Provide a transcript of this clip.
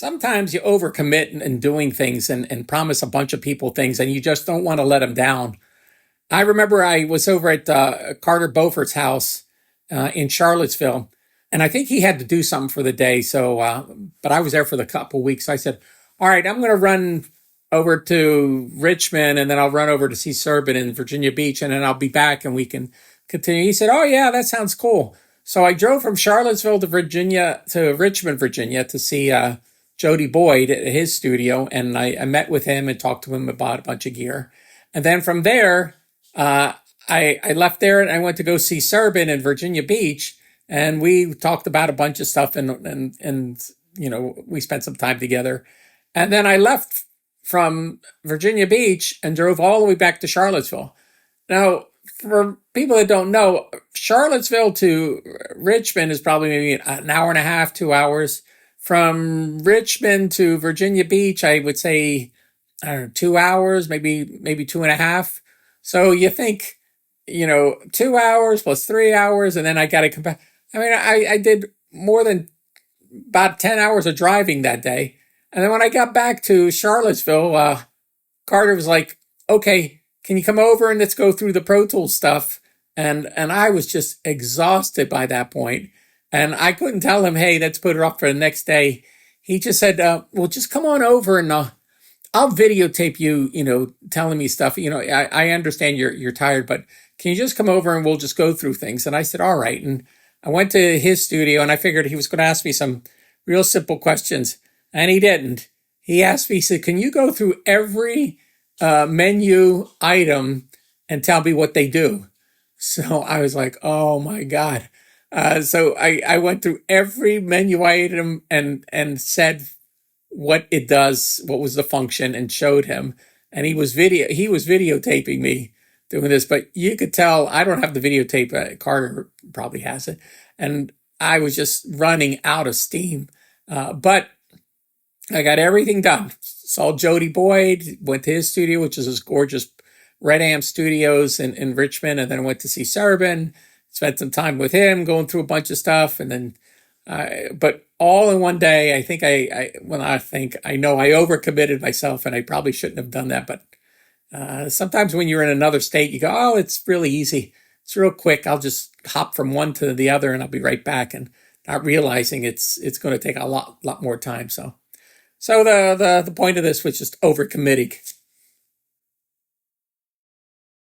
sometimes you overcommit in doing things and promise a bunch of people things, and you just don't want to let them down. I remember I was over at Carter Beaufort's house in Charlottesville, and I think he had to do something for the day. So, but I was there for the couple weeks. I said, all right, I'm going to run over to Richmond, and then I'll run over to see Serban in Virginia Beach, and then I'll be back and we can continue. He said, oh yeah, that sounds cool. So I drove from Charlottesville to Richmond, Virginia to see Jody Boyd at his studio. And I met with him and talked to him about a bunch of gear. And then from there, I left there and I went to go see Serban in Virginia Beach. And we talked about a bunch of stuff and we spent some time together. And then I left from Virginia Beach and drove all the way back to Charlottesville. Now, for people that don't know, Charlottesville to Richmond is probably maybe an hour and a half, 2 hours. From Richmond to Virginia Beach, I would say, I don't know, 2 hours, maybe 2.5. So you think, 2 hours plus 3 hours, and then I got to come back. I mean, I did more than about 10 hours of driving that day. And then when I got back to Charlottesville, Carter was like, okay, can you come over and let's go through the Pro Tools stuff? And I was just exhausted by that point. And I couldn't tell him, hey, let's put it up for the next day. He just said, well, just come on over and I'll videotape you, telling me stuff. I understand you're tired, but can you just come over and we'll just go through things? And I said, all right. And I went to his studio and I figured he was going to ask me some real simple questions. And he didn't. He asked me, he said, can you go through every menu item and tell me what they do? So I was like, oh my God. So I went through every menu item and said what it does, what was the function, and showed him. And he was videotaping me doing this, but you could tell I don't have the videotape. Carter probably has it. And I was just running out of steam. But I got everything done. Saw Jody Boyd, went to his studio, which is his gorgeous Red Am Studios in Richmond, and then I went to see Serban, spent some time with him, going through a bunch of stuff, and then, but all in one day. I think I know I overcommitted myself, and I probably shouldn't have done that. But sometimes when you're in another state, you go, oh, it's really easy, it's real quick. I'll just hop from one to the other, and I'll be right back, and not realizing it's going to take a lot more time. So the point of this was just overcommitting.